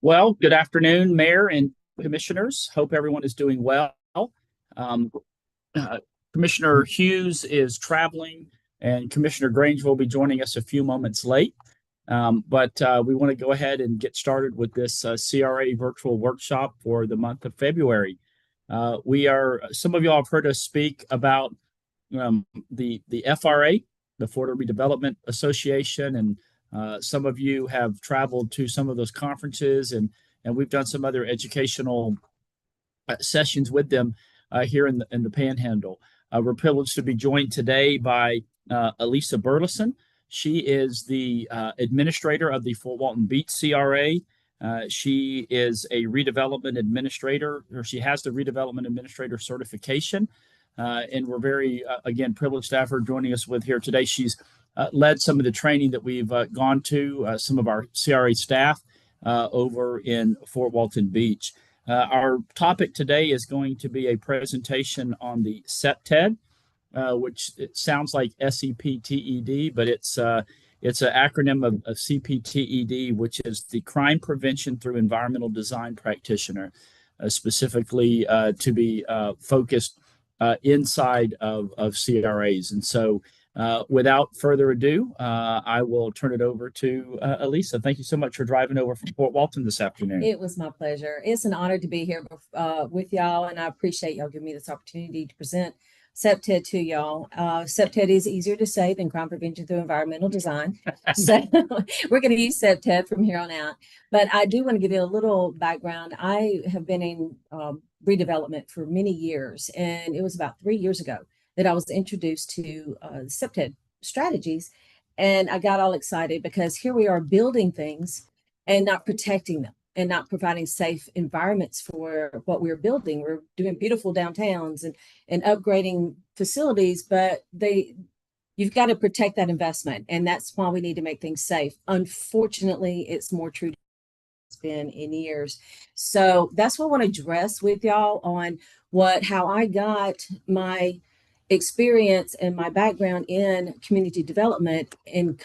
Well, good afternoon, Mayor and Commissioners. Hope everyone is doing well. Um, uh, Commissioner Hughes is traveling, and Commissioner Grange will be joining us a few moments late. But we want to go ahead and get started with this CRA virtual workshop for the month of February. Some of y'all have heard us speak about the FRA, the Florida Redevelopment Association, and some of you have traveled to some of those conferences, and we've done some other educational sessions with them here in the Panhandle. We're privileged to be joined today by Elisa Burleson. She is the administrator of the Fort Walton Beach CRA. She is a redevelopment administrator, or she has the redevelopment administrator certification. And we're very, again, privileged to have her joining us with here today. She's led some of the training that we've gone to, some of our CRA staff over in Fort Walton Beach. Our topic today is going to be a presentation on the CPTED, which it sounds like SEPTED, but it's an acronym of CPTED, which is the Crime Prevention Through Environmental Design Practitioner, specifically to be focused inside of CRAs. And so without further ado, I will turn it over to Elisa. Thank you so much for driving over from Fort Walton this afternoon. It was my pleasure. It's an honor to be here with y'all, and I appreciate y'all giving me this opportunity to present CPTED to y'all. CPTED is easier to say than Crime Prevention Through Environmental Design. So we're going to use CPTED from here on out. But I do want to give you a little background. I have been in redevelopment for many years, and it was about 3 years ago that I was introduced to CPTED strategies, and I got all excited because here we are building things and not protecting them and not providing safe environments for what we're building. We're doing beautiful downtowns and upgrading facilities, but you've got to protect that investment, and that's why we need to make things safe. Unfortunately, it's more true it's been in years. So that's what I want to address with y'all on how I got my experience and my background in community development and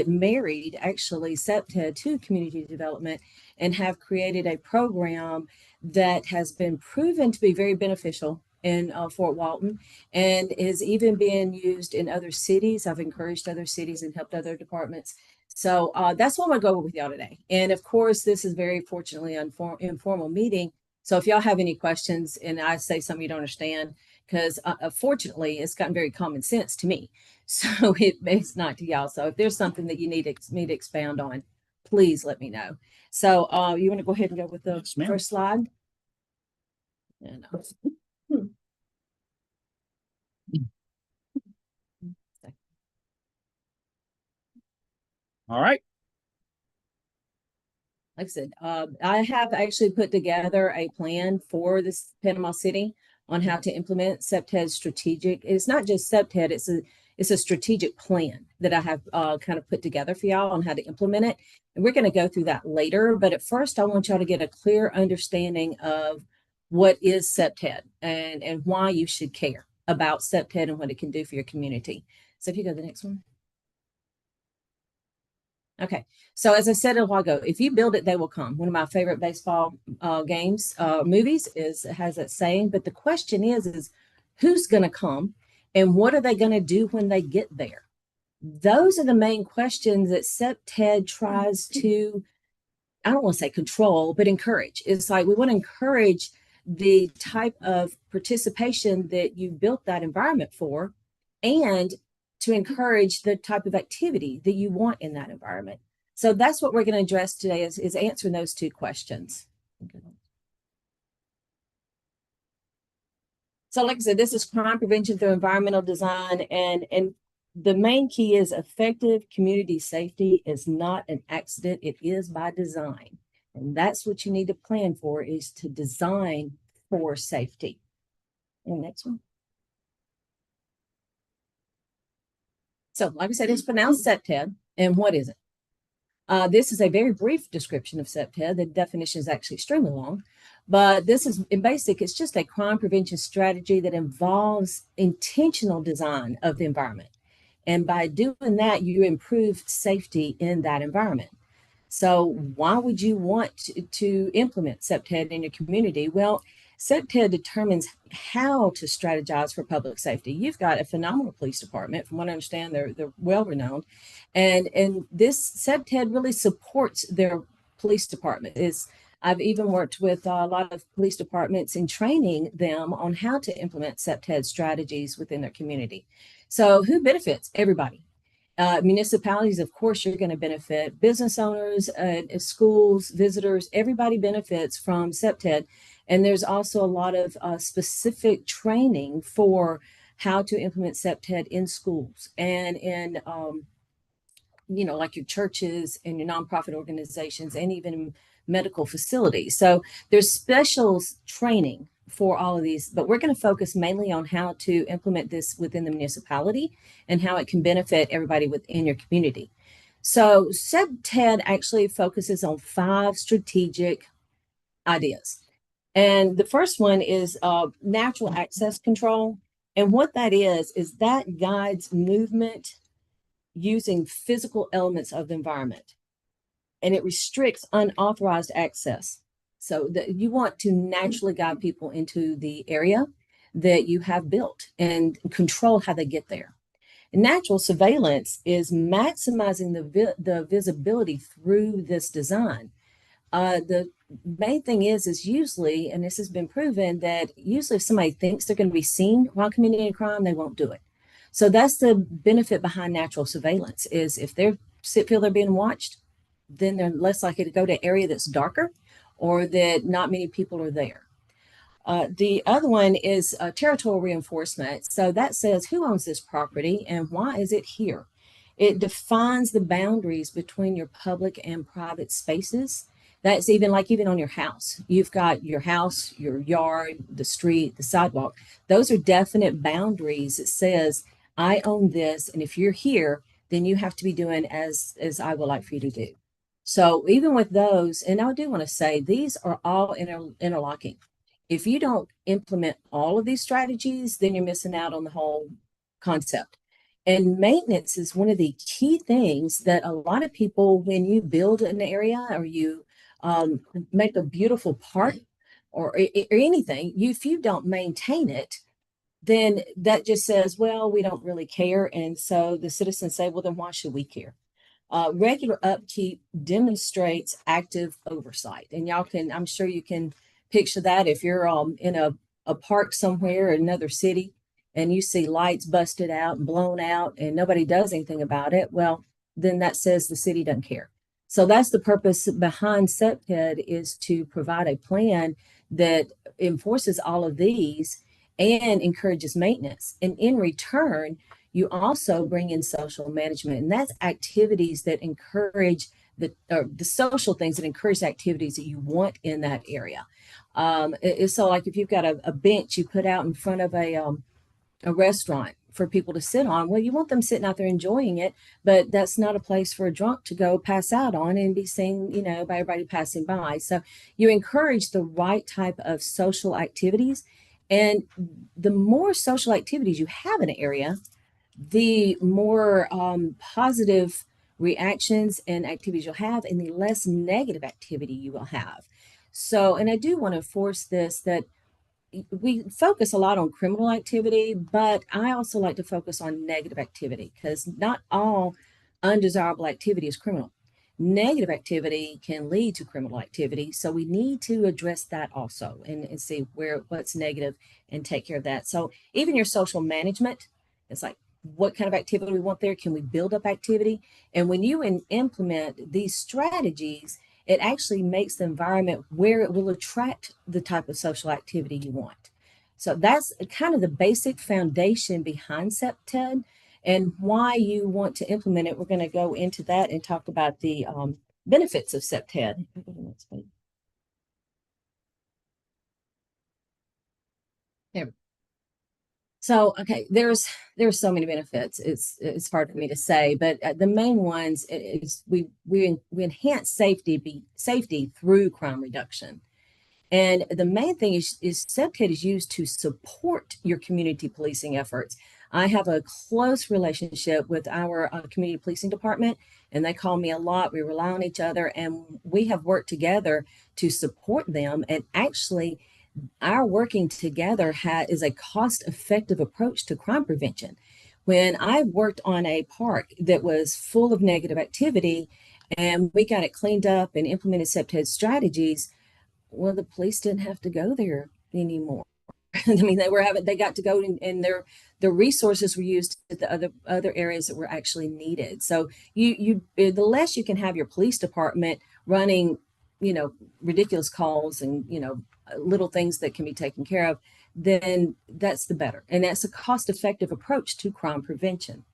married actually CPTED to community development, and have created a program that has been proven to be very beneficial in Fort Walton and is even being used in other cities. I've encouraged other cities and helped other departments. So that's what I'm going to go over with y'all today. And of course, this is very fortunately an informal meeting. So if y'all have any questions and I say something you don't understand, because fortunately, it's gotten very common sense to me. So it's not to y'all. So if there's something that you need me to expound on, please let me know. So you want to go ahead and go with the first slide? And, All right. Like I said, I have actually put together a plan for this Panama City on how to implement CPTED strategic. It's not just CPTED, it's a strategic plan that I have kind of put together for y'all on how to implement it. And we're going to go through that later. But at first, I want y'all to get a clear understanding of what is CPTED and why you should care about CPTED and what it can do for your community. So if you go to the next one. Okay, so as I said a while ago, if you build it, they will come. One of my favorite baseball movies has that saying. But the question is who's going to come and what are they going to do when they get there? Those are the main questions that CPTED tries to, I don't want to say control, but encourage. It's like we want to encourage the type of participation that you built that environment for, and to encourage the type of activity that you want in that environment. So that's what we're going to address today is answering those two questions. So like I said, this is crime prevention through environmental design. And the main key is effective community safety is not an accident. It is by design. And that's what you need to plan for, is to design for safety. And next one. So like I said, it's pronounced CPTED. And what is it? This is a very brief description of CPTED. The definition is actually extremely long. But this is, in basic, it's just a crime prevention strategy that involves intentional design of the environment. And by doing that, you improve safety in that environment. So why would you want to implement CPTED in your community? Well, CPTED determines how to strategize for public safety. You've got a phenomenal police department. From what I understand, they're well renowned, and this CPTED really supports their police department. I've even worked with a lot of police departments in training them on how to implement CPTED strategies within their community. So who benefits? Everybody. Municipalities, of course, you're going to benefit. Business owners, schools, visitors, everybody benefits from CPTED. And there's also a lot of specific training for how to implement CPTED in schools and in, like your churches and your nonprofit organizations and even medical facilities. So there's special training for all of these, but we're going to focus mainly on how to implement this within the municipality and how it can benefit everybody within your community. So CPTED actually focuses on 5 strategic ideas. And the first one is natural access control. And what that is that guides movement using physical elements of the environment, and it restricts unauthorized access. So that you want to naturally guide people into the area that you have built and control how they get there. Natural surveillance is maximizing the visibility through this design. The main thing is usually, and this has been proven, that usually if somebody thinks they're going to be seen while committing a crime, they won't do it. So that's the benefit behind natural surveillance, is if they feel they're being watched, then they're less likely to go to an area that's darker or that not many people are there. The other one is territorial reinforcement. So that says who owns this property and why is it here? It defines the boundaries between your public and private spaces. That's even on your house. You've got your house, your yard, the street, the sidewalk. Those are definite boundaries. It says, I own this, and if you're here, then you have to be doing as I would like for you to do. So even with those, and I do want to say these are all interlocking. If you don't implement all of these strategies, then you're missing out on the whole concept. And maintenance is one of the key things that a lot of people, when you build an area or you make a beautiful park or anything, if you don't maintain it, then that just says, well, we don't really care. And so the citizens say, well, then why should we care? Regular upkeep demonstrates active oversight. And I'm sure you can picture that if you're in a park somewhere in another city and you see lights busted out and blown out and nobody does anything about it, well, then that says the city doesn't care. So that's the purpose behind CPTED, is to provide a plan that enforces all of these and encourages maintenance. And in return, you also bring in social management, and that's activities that encourage the social things that encourage activities that you want in that area. So like if you've got a bench you put out in front of a restaurant for people to sit on, well, you want them sitting out there enjoying it, but that's not a place for a drunk to go pass out on and be seen, by everybody passing by. So you encourage the right type of social activities, and the more social activities you have in an area, the more positive reactions and activities you'll have, and the less negative activity you will have. So, and I do want to force this, that we focus a lot on criminal activity, but I also like to focus on negative activity, because not all undesirable activity is criminal. Negative activity can lead to criminal activity. So we need to address that also and see what's negative and take care of that. So even your social management, it's like, what kind of activity we want there? Can we build up activity? And when you implement these strategies, it actually makes the environment where it will attract the type of social activity you want. So that's kind of the basic foundation behind CPTED and why you want to implement it. We're going to go into that and talk about the benefits of CPTED. There. So, okay, there's so many benefits. It's hard for me to say, but the main ones is we enhance safety through crime reduction. And the main thing is CPTED is used to support your community policing efforts. I have a close relationship with our community policing department, and they call me a lot. We rely on each other, and we have worked together to support them. And actually, our working together is a cost-effective approach to crime prevention. When I worked on a park that was full of negative activity, and we got it cleaned up and implemented CPTED strategies, well, the police didn't have to go there anymore. I mean, they got to go and their resources were used at the other areas that were actually needed. So the less you can have your police department running, ridiculous calls and, little things that can be taken care of, then that's the better. And that's a cost-effective approach to crime prevention.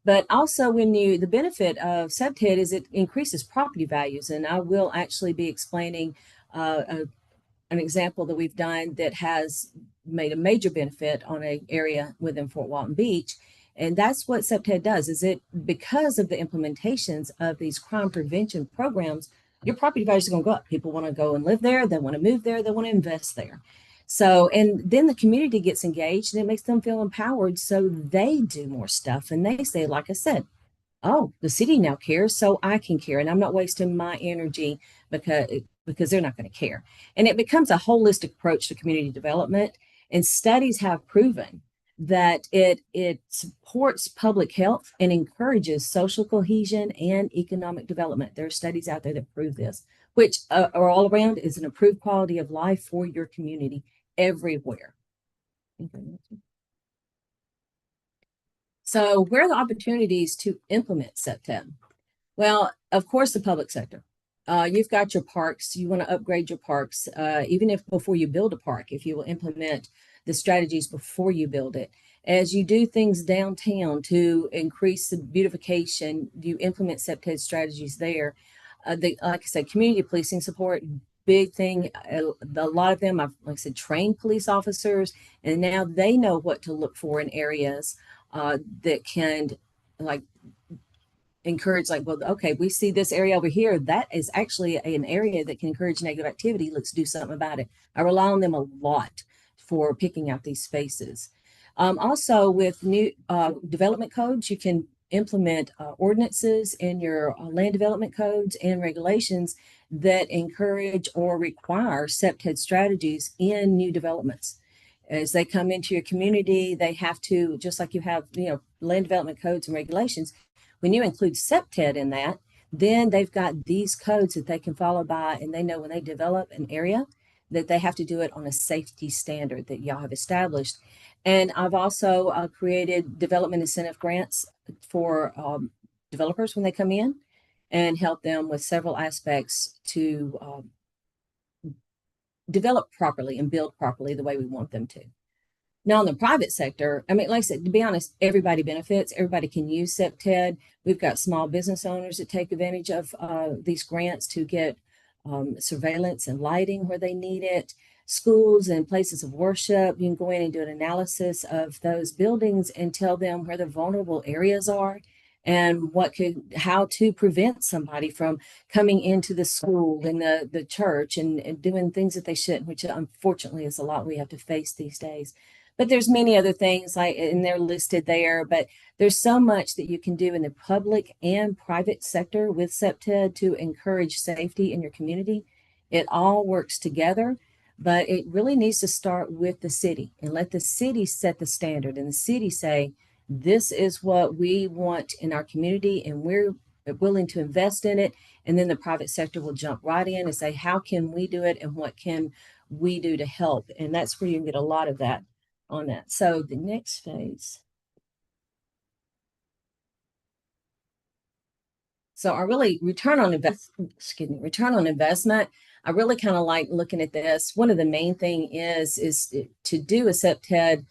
But also the benefit of CPTED is it increases property values. And I will actually be explaining an example that we've done that has made a major benefit on an area within Fort Walton Beach. And that's what CPTED does, is it, because of the implementations of these crime prevention programs, your property values are going to go up. People want to go and live there. They want to move there. They want to invest there. So, and then the community gets engaged and it makes them feel empowered. So they do more stuff. And they say, like I said, oh, the city now cares, so I can care. And I'm not wasting my energy because they're not going to care. And it becomes a holistic approach to community development. And studies have proven that it supports public health and encourages social cohesion and economic development. There are studies out there that prove this, which are all around is an improved quality of life for your community everywhere. So where are the opportunities to implement CPTED? Well, of course, the public sector. You've got your parks. You want to upgrade your parks, even if before you build a park, if you will implement the strategies before you build it. As you do things downtown to increase the beautification, you implement CPTED strategies there. Like I said, community policing support, big thing. A lot of them, I've, like I said, trained police officers, and now they know what to look for in areas that can encourage, well, okay, we see this area over here. That is actually an area that can encourage negative activity. Let's do something about it. I rely on them a lot for picking out these spaces. Also, with new development codes, you can implement ordinances in your land development codes and regulations that encourage or require CPTED strategies in new developments. As they come into your community, they have to, just like you have, land development codes and regulations, when you include CPTED in that, then they've got these codes that they can follow by, and they know when they develop an area that they have to do it on a safety standard that y'all have established. And I've also created development incentive grants for developers when they come in and help them with several aspects to develop properly and build properly the way we want them to. Now, in the private sector, I mean, like I said, to be honest, everybody benefits. Everybody can use CPTED. We've got small business owners that take advantage of these grants to get surveillance and lighting where they need it. Schools and places of worship, you can go in and do an analysis of those buildings and tell them where the vulnerable areas are and how to prevent somebody from coming into the school and the church and doing things that they shouldn't, which unfortunately is a lot we have to face these days. But there's many other things and they're listed there, but there's so much that you can do in the public and private sector with CPTED to encourage safety in your community. It all works together, but it really needs to start with the city and let the city set the standard and the city say, this is what we want in our community and we're willing to invest in it. And then the private sector will jump right in and say, how can we do it and what can we do to help? And that's where you can get a lot of that on that. So the next phase. So I really return on investment. I really kind of like looking at this. One of the main thing is to do a CPTED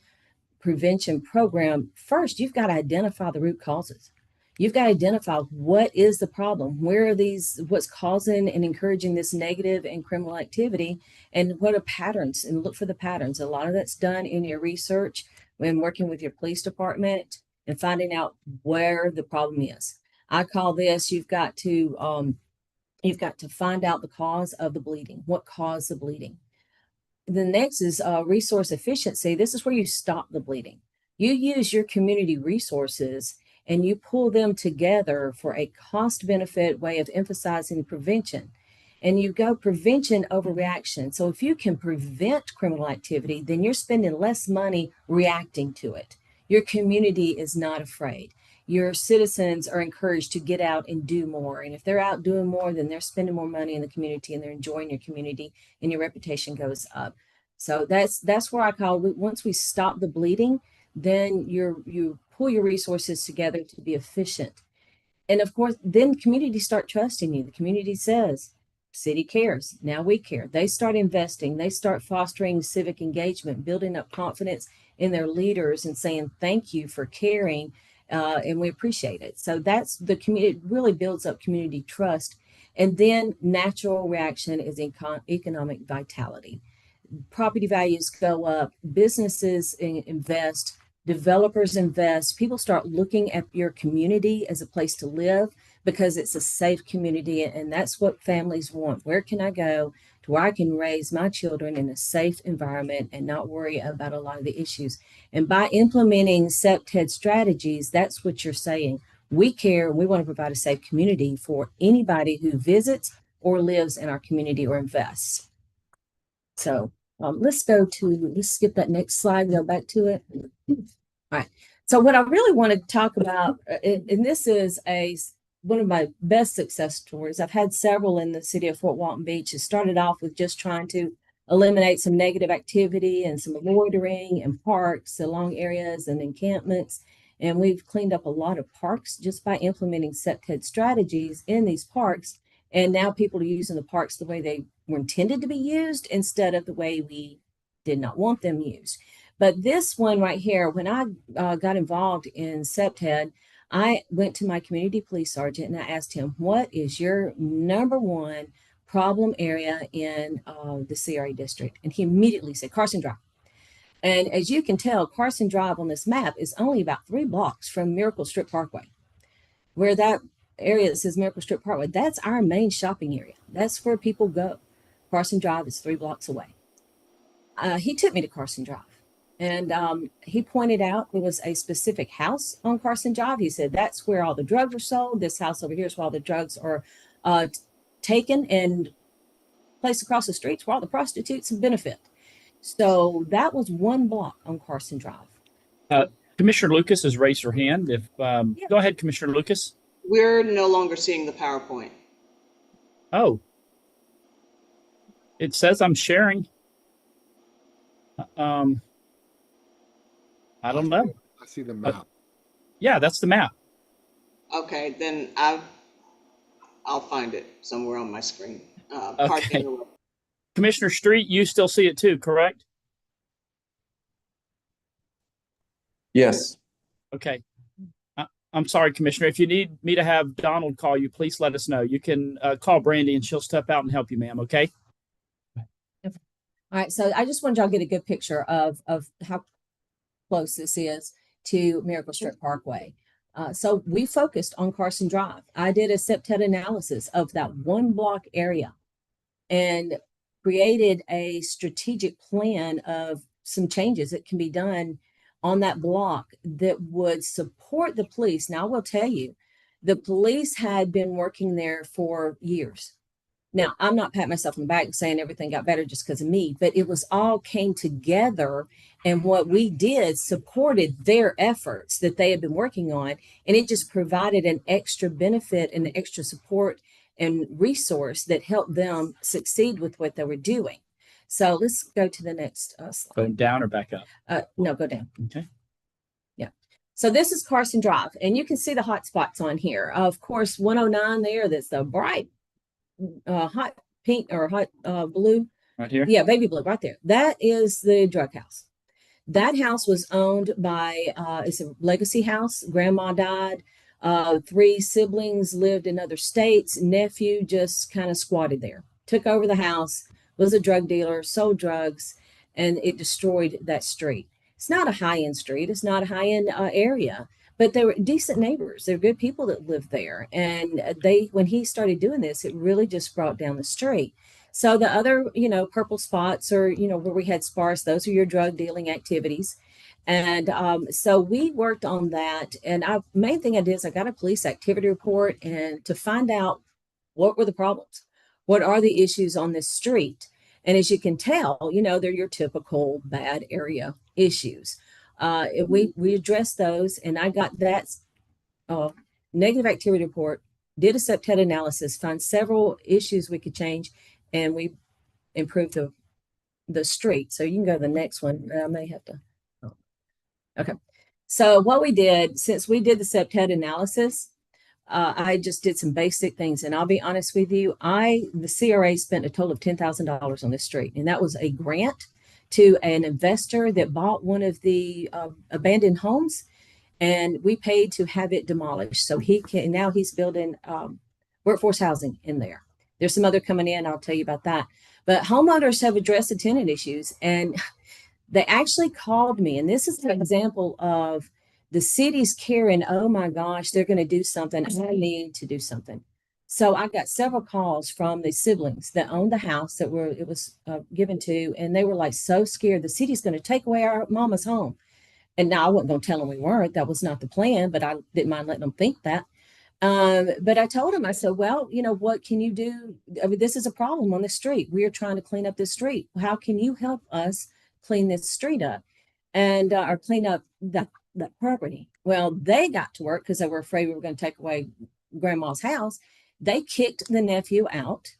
prevention program. First, you've got to identify the root causes. You've got to identify what is the problem, what's causing and encouraging this negative and criminal activity, and what are patterns, and look for the patterns. A lot of that's done in your research when working with your police department and finding out where the problem is. I call this, you've got to find out the cause of the bleeding. What caused the bleeding? The next is resource efficiency. This is where you stop the bleeding. You use your community resources and you pull them together for a cost benefit way of emphasizing prevention. And you go prevention over reaction. So if you can prevent criminal activity, then you're spending less money reacting to it. Your community is not afraid. Your citizens are encouraged to get out and do more. And if they're out doing more, then they're spending more money in the community and they're enjoying your community and your reputation goes up. So that's where I call it. Once we stop the bleeding, then you pull your resources together to be efficient. And of course, then communities start trusting you. The community says, city cares. Now we care. They start investing. They start fostering civic engagement, building up confidence in their leaders and saying, thank you for caring. And we appreciate it. So that's the community, it really builds up community trust. And then natural reaction is economic vitality. Property values go up, businesses invest, developers invest, people start looking at your community as a place to live because it's a safe community. And that's what families want. Where can I go to where I can raise my children in a safe environment and not worry about a lot of the issues? And by implementing CPTED strategies, that's what you're saying. We care, we want to provide a safe community for anybody who visits or lives in our community or invests. So let's skip that next slide, go back to it. All right. So what I really want to talk about, and this is one of my best success stories. I've had several in the city of Fort Walton Beach. It started off with just trying to eliminate some negative activity and some loitering in parks along areas and encampments. And we've cleaned up a lot of parks just by implementing CPTED strategies in these parks. And now people are using the parks the way they were intended to be used instead of the way we did not want them used. But this one right here, when I got involved in CPTED, I went to my community police sergeant and I asked him, what is your number one problem area in the CRA district? And he immediately said, Carson Drive. And as you can tell, Carson Drive on this map is only about 3 blocks from Miracle Strip Parkway, where that area that says Miracle Strip Parkway, that's our main shopping area. That's where people go. Carson Drive is 3 blocks away. He took me to Carson Drive. And he pointed out there was a specific house on Carson Drive. He said, that's where all the drugs are sold. This house over here is where all the drugs are taken and placed across the streets where all the prostitutes benefit. So that was 1 block on Carson Drive. Commissioner Lucas has raised her hand. Yeah. Go ahead, Commissioner Lucas. We're no longer seeing the PowerPoint. Oh. It says I'm sharing. I don't know. I see the map. Yeah, that's the map. Okay, then I'll find it somewhere on my screen. Okay. Commissioner Street, you still see it too, correct? Yes. Okay. I'm sorry, Commissioner. If you need me to have Donald call you, please let us know. You can call Brandy and she'll step out and help you, ma'am. Okay. All right. So I just wanted y'all to get a good picture of how close this is to Miracle Strip Parkway. So we focused on Carson Drive. I did a CPTED analysis of that 1 block area and created a strategic plan of some changes that can be done on that block that would support the police. Now, I will tell you, the police had been working there for years. Now, I'm not patting myself on the back saying everything got better just because of me, but it was all came together. And what we did supported their efforts that they had been working on. And it just provided an extra benefit and extra support and resource that helped them succeed with what they were doing. So let's go to the next slide. Go down or back up? No, go down. Okay. Yeah. So this is Carson Drive, and you can see the hot spots on here. Of course, 109 there, that's the bright hot pink or hot blue. Right here? Yeah, baby blue right there. That is the drug house. That house was owned by, it's a legacy house. Grandma died. 3 siblings lived in other states. Nephew just kind of squatted there, took over the house, was a drug dealer, sold drugs, and it destroyed that street. It's not a high-end street. It's not a high-end area, but they were decent neighbors. They're good people that lived there. And when he started doing this, it really just brought down the street. So the other, purple spots are, where we had sparse, those are your drug dealing activities. And so we worked on that. And main thing I did is I got a police activity report and to find out what were the problems, what are the issues on this street. And as you can tell, they're your typical bad area issues. We addressed those, and I got that negative activity report, did a SEPTED analysis, found several issues we could change, and we improved the street. So you can go to the next one. I may have to. Oh. Okay. So what we did, since we did the SEPTED analysis, I just did some basic things. And I'll be honest with you, the CRA spent a total of $10,000 on this street. And that was a grant to an investor that bought one of the abandoned homes. And we paid to have it demolished. So now he's building workforce housing in there. There's some other coming in. I'll tell you about that. But homeowners have addressed the tenant issues, and they actually called me. And this is an example of the city's caring. Oh my gosh, they're going to do something. I need to do something. So I got several calls from the siblings that owned the house that it was given to, and they were like so scared the city's going to take away our mama's home. And now I wasn't going to tell them we weren't. That was not the plan, but I didn't mind letting them think that. But I told him, I said, well, what can you do? I mean, this is a problem on the street. We are trying to clean up this street. How can you help us clean this street up and or clean up that property? Well, they got to work because they were afraid we were going to take away grandma's house. They kicked the nephew out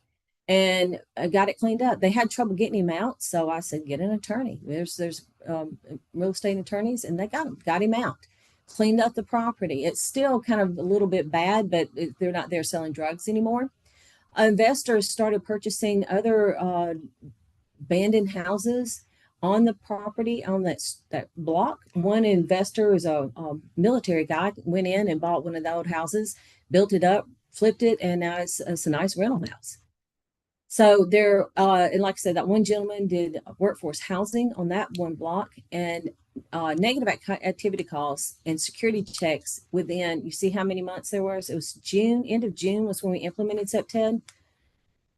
and got it cleaned up. They had trouble getting him out. So I said, get an attorney. There's real estate attorneys, and they got him out, cleaned up the property. It's still kind of a little bit bad, but they're not there selling drugs anymore. Investors started purchasing other abandoned houses on the property on that block. One investor is a military guy, went in and bought one of the old houses, built it up, flipped it, and now it's a nice rental house. So there, and like I said, that one gentleman did workforce housing on that one block, and negative activity calls and security checks within, you see how many months there was? It was June, end of June was when we implemented SEPTED.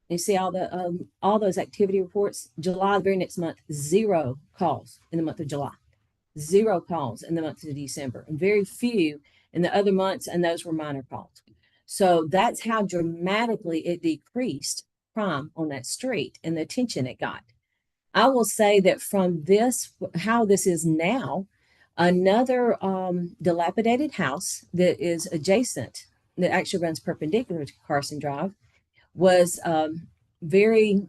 You see all those activity reports. July, the very next month, 0 calls in the month of July, 0 calls in the month of December, and very few in the other months, and those were minor calls. So that's how dramatically it decreased crime on that street and the attention it got. I will say that from this, how this is now, another dilapidated house that is adjacent, that actually runs perpendicular to Carson Drive, was it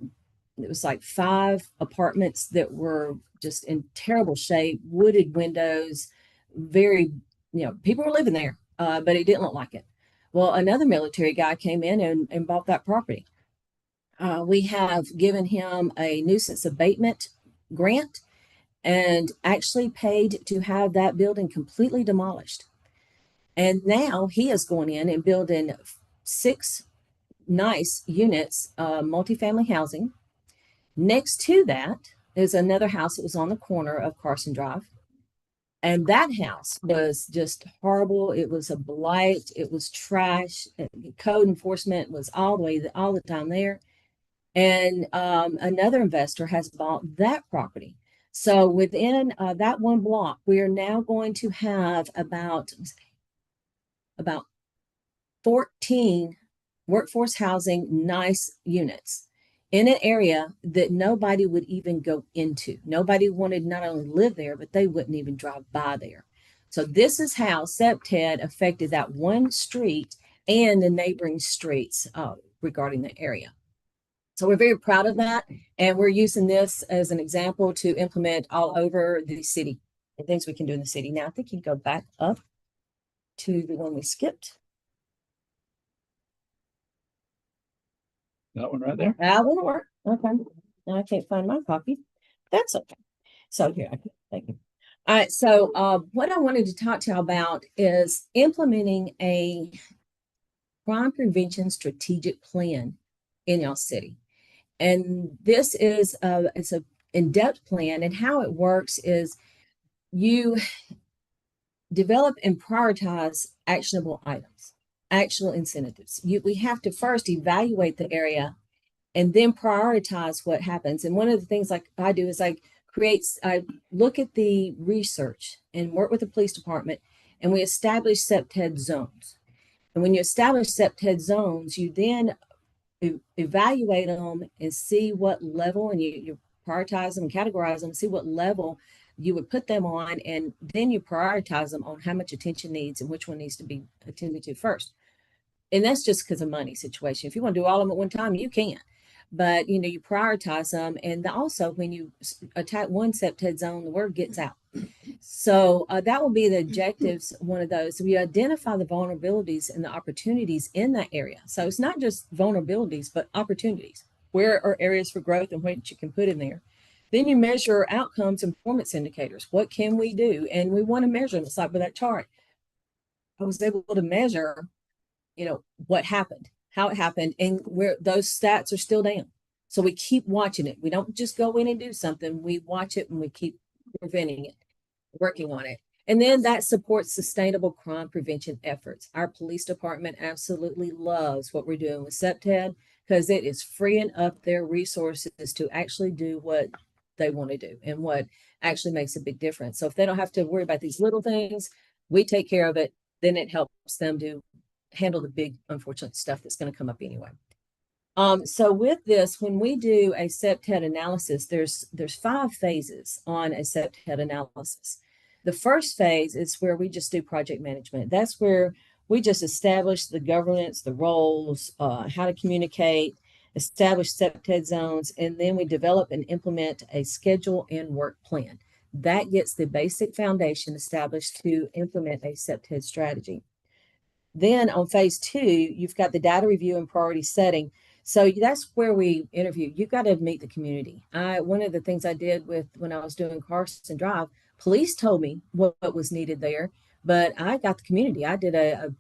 was like 5 apartments that were just in terrible shape, wooded windows, very, people were living there, but it didn't look like it. Well, another military guy came in and bought that property. We have given him a nuisance abatement grant and actually paid to have that building completely demolished. And now he is going in and building 6 nice units, multifamily housing. Next to that is another house that was on the corner of Carson Drive. And that house was just horrible. It was a blight. It was trash. Code enforcement was all the time there. And another investor has bought that property. So within that one block, we are now going to have about 14 workforce housing nice units in an area that nobody would even go into. Nobody wanted not only live there, but they wouldn't even drive by there. So this is how SEPTED affected that one street and the neighboring streets regarding the area. So we're very proud of that. And we're using this as an example to implement all over the city and things we can do in the city. Now, I think you can go back up to the one we skipped. That one right there. That won't work. Okay. Now I can't find my copy. That's okay. So here, thank you. All right. So what I wanted to talk to you about is implementing a crime prevention strategic plan in your city. And this is it's an in-depth plan, and how it works is you develop and prioritize actionable items, actual incentives. We have to first evaluate the area and then prioritize what happens. And one of the things like I do is I I look at the research and work with the police department, and we establish CPTED zones. And when you establish CPTED zones, you then evaluate them and see what level, and you prioritize them, categorize them, see what level you would put them on, and then you prioritize them on how much attention needs and which one needs to be attended to first. And that's just because of money situation. If you want to do all of them at one time, you can. But you prioritize them, and also when you attack one CPTED zone, the word gets out. So that will be the objectives. One of those, so we identify the vulnerabilities and the opportunities in that area. So it's not just vulnerabilities, but opportunities. Where are areas for growth and what you can put in there? Then you measure outcomes and performance indicators. What can we do? And we want to measure them. It's like with that chart. I was able to measure, what happened, how it happened, and where those stats are still down. So we keep watching it. We don't just go in and do something. We watch it and we keep preventing it, working on it. And then that supports sustainable crime prevention efforts. Our police department absolutely loves what we're doing with CPTED because it is freeing up their resources to actually do what they want to do and what actually makes a big difference. So if they don't have to worry about these little things, we take care of it. Then it helps them to handle the big, unfortunate stuff that's going to come up anyway. So with this, when we do a CPTED analysis, there's 5 phases on a CPTED analysis. The first phase is where we just do project management. That's where we just establish the governance, the roles, how to communicate, establish CPTED zones, and then we develop and implement a schedule and work plan. That gets the basic foundation established to implement a CPTED strategy. Then on phase 2, you've got the data review and priority setting. So that's where we interview. You've got to meet the community. One of the things I did when I was doing Carson Drive, police told me what was needed there, but I got the community. I did a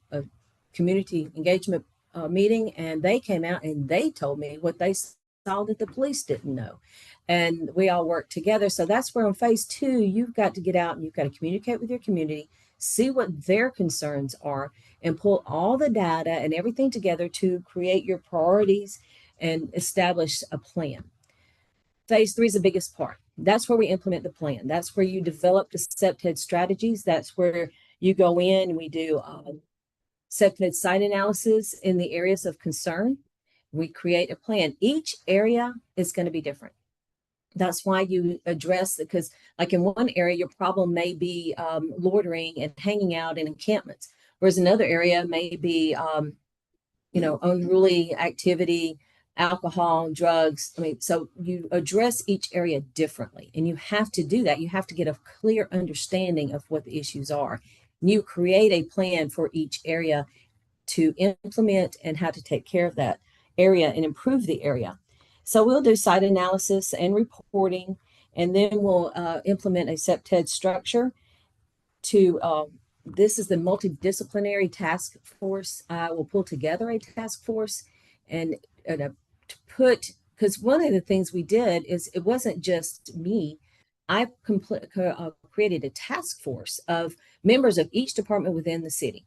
community engagement meeting, and they came out and they told me what they saw that the police didn't know. And we all worked together. So that's where on phase 2, you've got to get out and you've got to communicate with your community, see what their concerns are, and pull all the data and everything together to create your priorities and establish a plan. Phase 3 is the biggest part. That's where we implement the plan. That's where you develop the CPTED strategies. That's where you go in and we do CPTED site analysis in the areas of concern. We create a plan. Each area is going to be different. That's why you address it, because like in one area, your problem may be loitering and hanging out in encampments, whereas another area may be, unruly activity, alcohol, drugs. So you address each area differently, and you have to do that. You have to get a clear understanding of what the issues are. You create a plan for each area to implement and how to take care of that area and improve the area. So we'll do site analysis and reporting, and then we'll implement a CPTED structure to, this is the multidisciplinary task force. We'll pull together a task force and to put, because one of the things we did is it wasn't just me. I created a task force of members of each department within the city,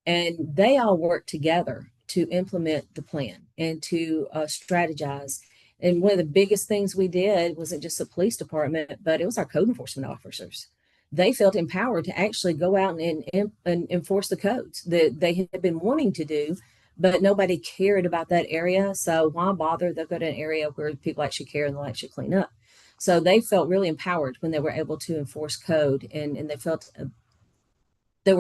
and they all worked together to implement the plan and to strategize. And one of the biggest things we did wasn't just the police department, but it was our code enforcement officers. They felt empowered to actually go out and enforce the codes that they had been wanting to do, but nobody cared about that area. So why bother? They'll go to an area where people actually care and they'll actually clean up. So they felt really empowered when they were able to enforce code, and they felt they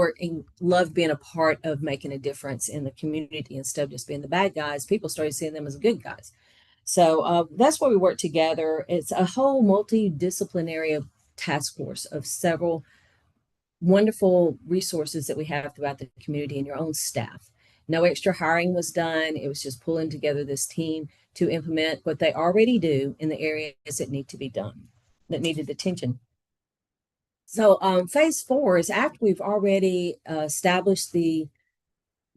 loved being a part of making a difference in the community instead of just being the bad guys. People started seeing them as good guys. So that's where we work together. It's a whole multidisciplinary task force of several wonderful resources that we have throughout the community and your own staff. No extra hiring was done. It was just pulling together this team to implement what they already do in the areas that need to be done, that needed attention. So phase 4 is after we've already established the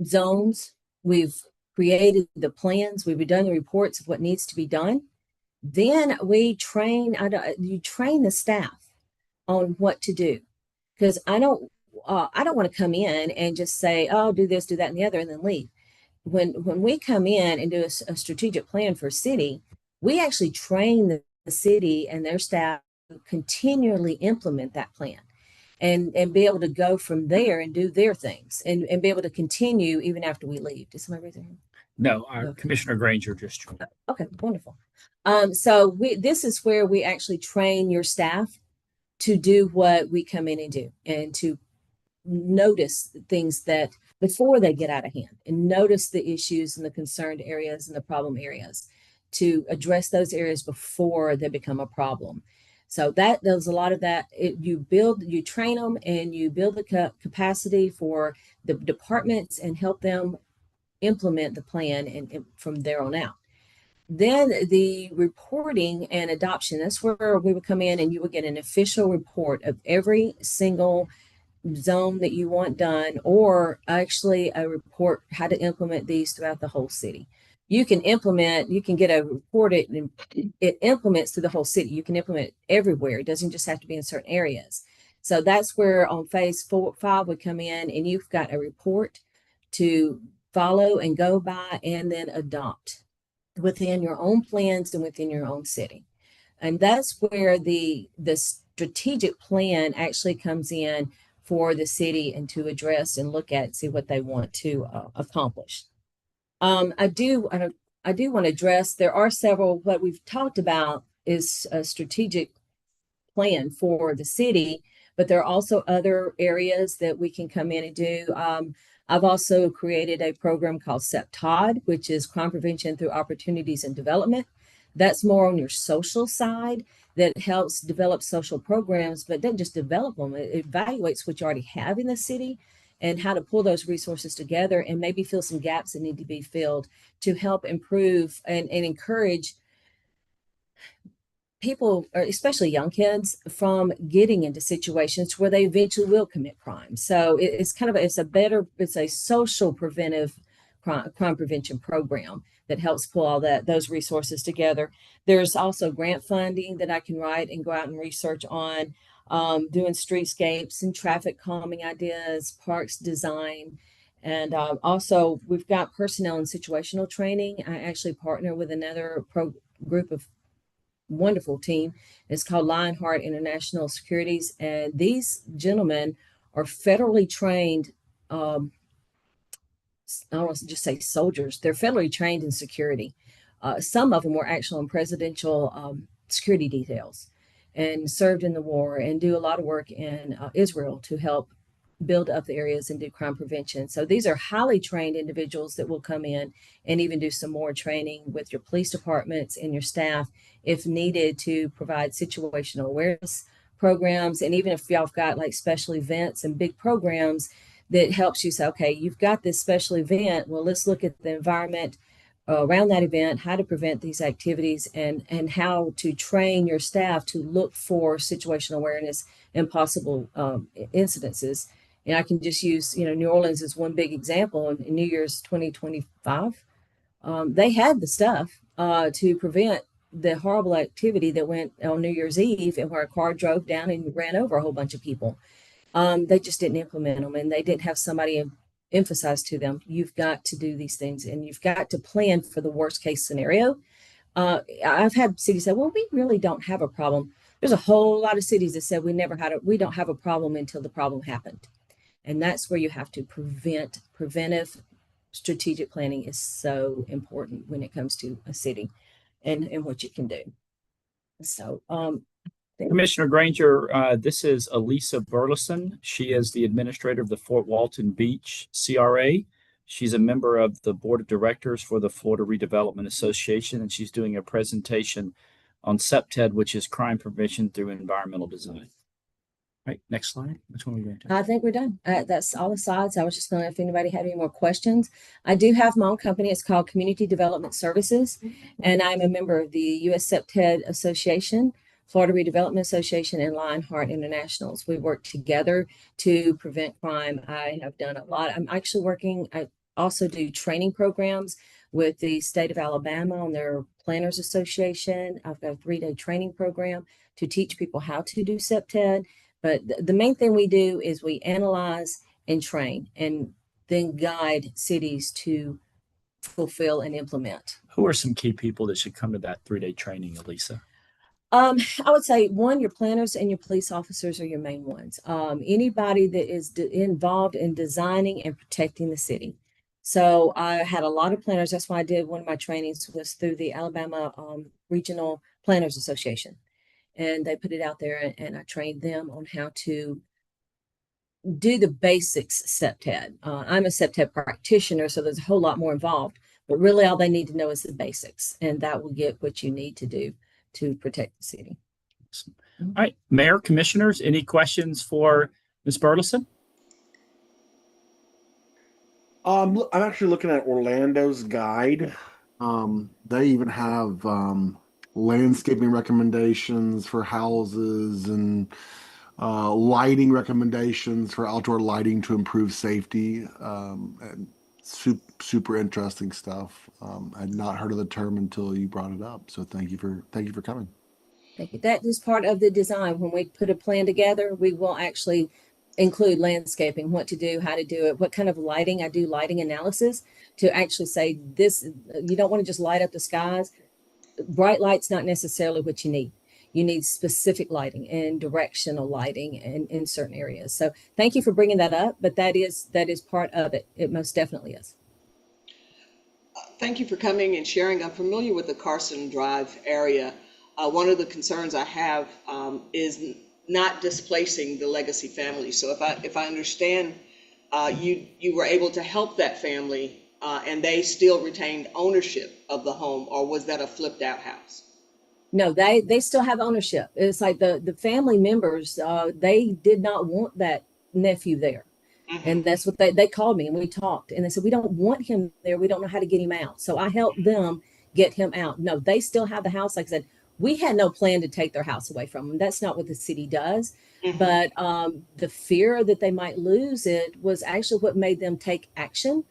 zones, we've created the plans, we've done the reports of what needs to be done. Then we train, you train the staff on what to do, because I don't want to come in and just say, oh, do this, do that, and the other, and then leave. When we come in and do a strategic plan for a city, we actually train the city and their staff continually implement that plan and be able to go from there and do their things and be able to continue even after we leave. Did somebody raise their hand? No, Okay. Commissioner Granger just joined. Okay, wonderful. So this is where we actually train your staff to do what we come in and do, and to notice things that before they get out of hand, and notice the issues and the concerned areas and the problem areas, to address those areas before they become a problem. So there's a lot of that. You train them, and you build the capacity for the departments and help them implement the plan and from there on out. Then the reporting and adoption, that's where we would come in and you would get an official report of every single zone that you want done, or actually a report how to implement these throughout the whole city. You can get a report, it implements through the whole city. You can implement it everywhere. It doesn't just have to be in certain areas. So that's where on phase 5 would come in, and you've got a report to follow and go by and then adopt within your own plans and within your own city. And that's where the strategic plan actually comes in for the city, and to address and look at, see what they want to accomplish. I do want to address, there are several, what we've talked about is a strategic plan for the city, but there are also other areas that we can come in and do. I've also created a program called CEPTOD, which is Crime Prevention Through Opportunities and Development. That's more on your social side, that helps develop social programs, but doesn't just develop them. It evaluates what you already have in the city and how to pull those resources together and maybe fill some gaps that need to be filled to help improve and encourage people, or especially young kids, from getting into situations where they eventually will commit crime. So it's a social preventive crime prevention program that helps pull all those resources together. There's also grant funding that I can write and go out and research on, doing streetscapes and traffic calming ideas, parks design. And also we've got personnel and situational training. I actually partner with another group of wonderful team. It's called Lionheart International Securities. And these gentlemen are federally trained, I don't want to just say soldiers, they're federally trained in security. Some of them were actually in presidential security details and served in the war and do a lot of work in Israel to help build up the areas and do crime prevention. So these are highly trained individuals that will come in and even do some more training with your police departments and your staff if needed, to provide situational awareness programs. And even if y'all have got like special events and big programs, that helps you say, okay, you've got this special event. Well, let's look at the environment around that event, how to prevent these activities, and how to train your staff to look for situational awareness and possible incidences. And I can just use, New Orleans as one big example. In New Year's 2025, they had the stuff to prevent the horrible activity that went on New Year's Eve, and where a car drove down and ran over a whole bunch of people. They just didn't implement them, and they didn't have somebody emphasize to them, you've got to do these things, and you've got to plan for the worst case scenario. I've had cities say, well, we really don't have a problem. There's a whole lot of cities that said we don't have a problem until the problem happened. And that's where you have to preventive strategic planning is so important when it comes to a city and what you can do. So, Commissioner Granger, this is Elisa Burleson. She is the administrator of the Fort Walton Beach CRA. She's a member of the board of directors for the Florida Redevelopment Association, and she's doing a presentation on CEPTED, which is crime prevention through environmental design. Right, next slide. Which one are we going to? I think we're done. That's all the slides. I was just going to, if anybody had any more questions. I do have my own company. It's called Community Development Services, and I'm a member of the U.S. CEPTED Association, Florida Redevelopment Association, and Lionheart Internationals. We work together to prevent crime. I have done a lot. I also do training programs with the state of Alabama on their Planners Association. I've got a 3-day training program to teach people how to do CEPTED. But the main thing we do is we analyze and train, and then guide cities to fulfill and implement. Who are some key people that should come to that 3-day training, Elisa? I would say one, your planners and your police officers are your main ones. Anybody that is involved in designing and protecting the city. So I had a lot of planners. That's why I did one of my trainings was through the Alabama Regional Planners Association, and they put it out there, and I trained them on how to do the basics CPTED. I'm a CPTED practitioner, so there's a whole lot more involved, but really all they need to know is the basics, and that will get what you need to do to protect the city. All right, Mayor, Commissioners, any questions for Ms. Burleson? I'm actually looking at Orlando's guide. They even have landscaping recommendations for houses and lighting recommendations for outdoor lighting to improve safety. And super interesting stuff. I had not heard of the term until you brought it up. So thank you for coming. Thank you. That is part of the design. When we put a plan together, we will actually include landscaping, what to do, how to do it, what kind of lighting. I do lighting analysis to actually say this, you don't want to just light up the skies. Bright light's not necessarily what you need. You need specific lighting and directional lighting in certain areas. So thank you for bringing that up, but that is part of it. It most definitely is. Thank you for coming and sharing. I'm familiar with the Carson Drive area. One of the concerns I have is not displacing the legacy family. So if I understand, you were able to help that family and they still retained ownership of the home, or was that a flipped out house? No, they still have ownership. It's like the family members, they did not want that nephew there. Mm-hmm. And that's what they called me and we talked and they said, we don't want him there. We don't know how to get him out. So I helped them get him out. No, they still have the house. Like I said, we had no plan to take their house away from them. That's not what the city does. Mm-hmm. But the fear that they might lose it was actually what made them take action,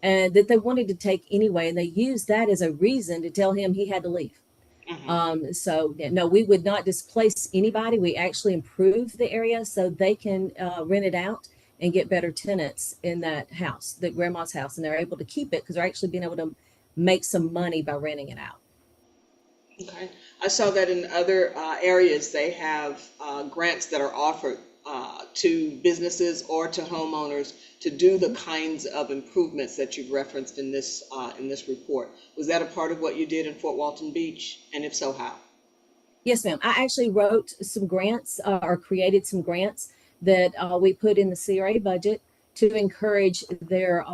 and that they wanted to take anyway. And they used that as a reason to tell him he had to leave. Mm-hmm. So no, we would not displace anybody. We actually improve the area so they can rent it out and get better tenants in that house, the grandma's house, and they're able to keep it because they're actually being able to make some money by renting it out. Okay. I saw that in other areas they have grants that are offered to businesses or to homeowners to do the kinds of improvements that you've referenced in this report. Was that a part of what you did in Fort Walton Beach? And if so, how? Yes, ma'am. I actually wrote some grants or created some grants that we put in the CRA budget to encourage their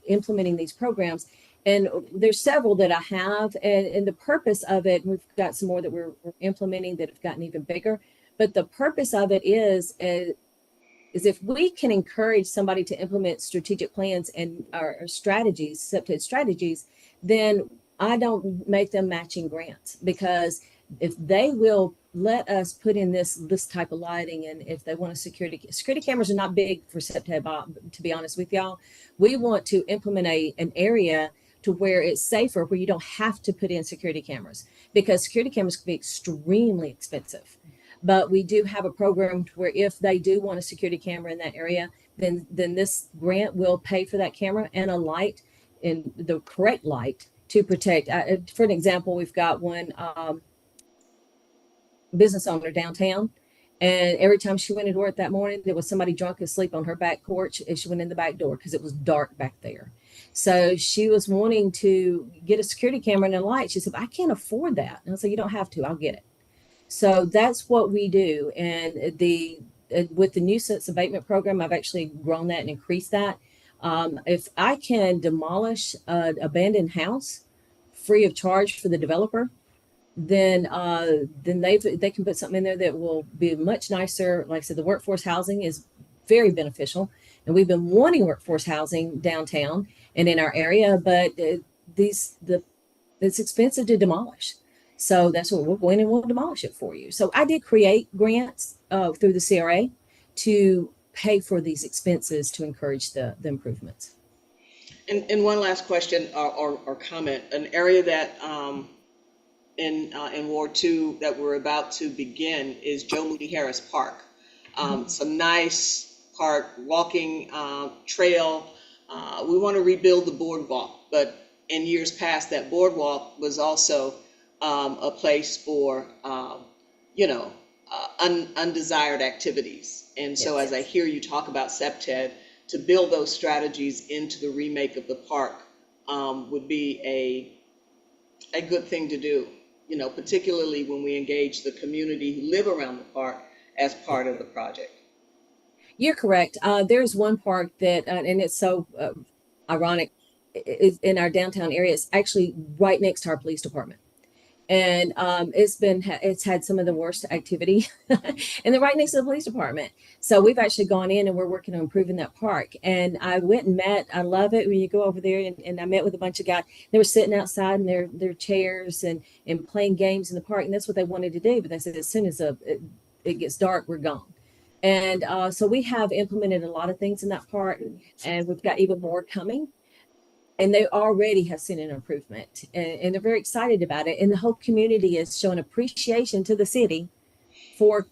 implementing these programs. And there's several that I have, and the purpose of it, we've got some more that we're implementing that have gotten even bigger. But the purpose of it is if we can encourage somebody to implement strategic plans and our strategies, CPTED strategies, then I don't make them matching grants, because if they will let us put in this type of lighting, and if they want security cameras are not big for CPTED, to be honest with y'all. We want to implement an area to where it's safer, where you don't have to put in security cameras, because security cameras can be extremely expensive. But we do have a program where if they do want a security camera in that area, then this grant will pay for that camera and a light, in the correct light to protect. For an example, we've got one business owner downtown, and every time she went into work that morning, there was somebody drunk asleep on her back porch, and she went in the back door because it was dark back there. So she was wanting to get a security camera and a light. She said, I can't afford that. And I said, you don't have to, I'll get it. So that's what we do. And with the nuisance abatement program, I've actually grown that and increased that. If I can demolish an abandoned house free of charge for the developer, then they can put something in there that will be much nicer. Like I said, the workforce housing is very beneficial, and we've been wanting workforce housing downtown and in our area, but it's expensive to demolish. So that's what we're going, and we'll demolish it for you. So I did create grants through the CRA to pay for these expenses to encourage the improvements. And one last question or comment, an area that in Ward 2 that we're about to begin is Joe Moody Harris Park. Some nice park, walking trail. We want to rebuild the boardwalk, but in years past, that boardwalk was also a place for you know, undesired activities. And so Yes. as I hear you talk about SEPTED, to build those strategies into the remake of the park would be a good thing to do, you know, particularly when we engage the community who live around the park as part of the project. You're correct. There's one park that, and it's so ironic, is in our downtown area. It's actually right next to our police department, and it's had some of the worst activity, and they're right next to the police department. So we've actually gone in and we're working on improving that park. And I went and met. I love it when you go over there, and I met with a bunch of guys. They were sitting outside in their chairs and playing games in the park, and that's what they wanted to do. But they said as soon as it gets dark, we're gone. And so we have implemented a lot of things in that park, and we've got even more coming. And they already have seen an improvement, and they're very excited about it. And the whole community is showing appreciation to the city for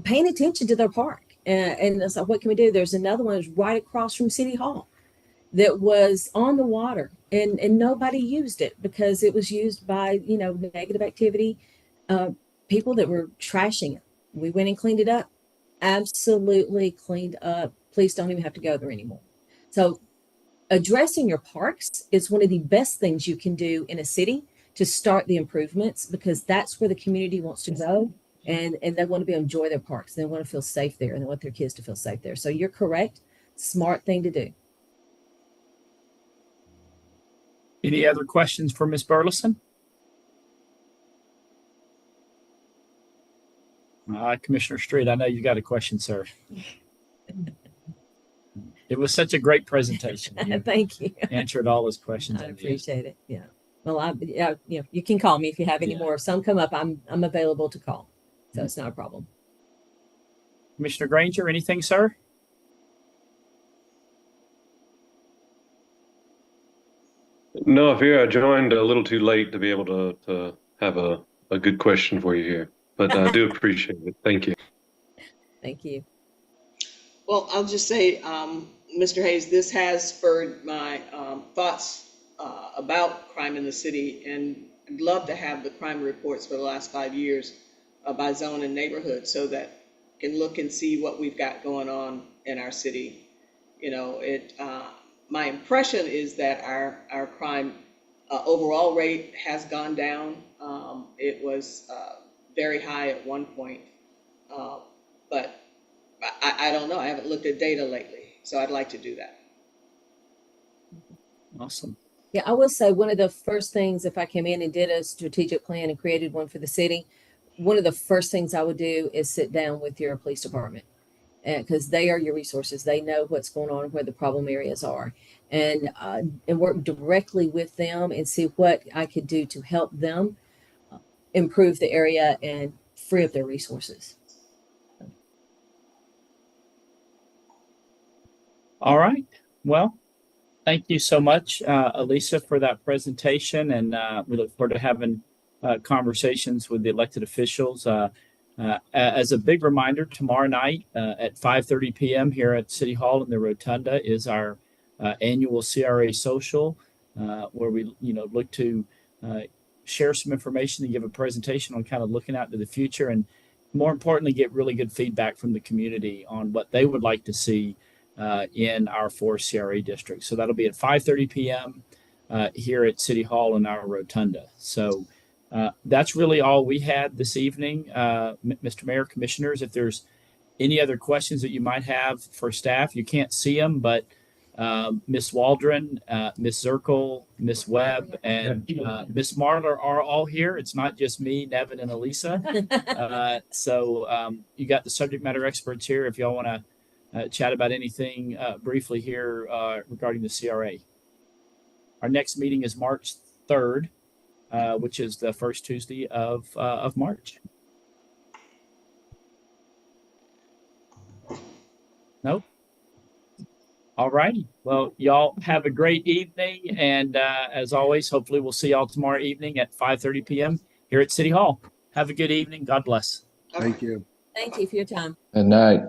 paying attention to their park. And so, what can we do? There's another one that's right across from City Hall that was on the water, and nobody used it because it was used by, you know, negative activity, people that were trashing it. We went and cleaned it up. Absolutely cleaned up. Police don't even have to go there anymore. So addressing your parks is one of the best things you can do in a city to start the improvements, because that's where the community wants to go, and they want to be able to enjoy their parks. They want to feel safe there, and they want their kids to feel safe there. So you're correct. Smart thing to do. Any other questions for Ms. Burleson? Commissioner Street, I know you got a question, sir. It was such a great presentation. You Thank you. answered all those questions. I at the end. appreciate it. Yeah. Well, you can call me if you have any Yeah. more. If some come up, I'm available to call. So it's not a problem. Commissioner Granger, anything, sir? No, Vera, I joined a little too late to be able to have a good question for you here, but I do appreciate it. Thank you. Thank you. Well, I'll just say, Mr. Hayes, this has spurred my thoughts about crime in the city, and I'd love to have the crime reports for the last 5 years by zone and neighborhood, so that I can look and see what we've got going on in our city. You know, my impression is that our crime overall rate has gone down. It was very high at one point, but I don't know. I haven't looked at data lately, so I'd like to do that. Awesome. Yeah, I will say one of the first things, if I came in and did a strategic plan and created one for the city, one of the first things I would do is sit down with your police department, because they are your resources. They know what's going on, where the problem areas are, and work directly with them and see what I could do to help them improve the area and free up their resources. All right. Well, thank you so much, Elisa, for that presentation. And we look forward to having conversations with the elected officials. As a big reminder, tomorrow night at 5:30 p.m. here at City Hall in the Rotunda is our annual CRA social, where we look to share some information and give a presentation on kind of looking out to the future, and more importantly, get really good feedback from the community on what they would like to see in our 4 CRA districts. So that'll be at 5:30 p.m. Here at City Hall in our Rotunda. So that's really all we had this evening. Mr. Mayor, Commissioners, if there's any other questions that you might have for staff, you can't see them, but Ms. Waldron, Ms. Zirkle, Ms. Webb, and Ms. Marler are all here. It's not just me, Nevin, and Elisa. So you got the subject matter experts here if y'all want to chat about anything briefly here regarding the CRA. Our next meeting is March 3rd, which is the first Tuesday of March. Nope. All righty. Well, y'all have a great evening. And as always, hopefully we'll see y'all tomorrow evening at 5:30 p.m. here at City Hall. Have a good evening. God bless. Thank you. Thank you for your time. Good night.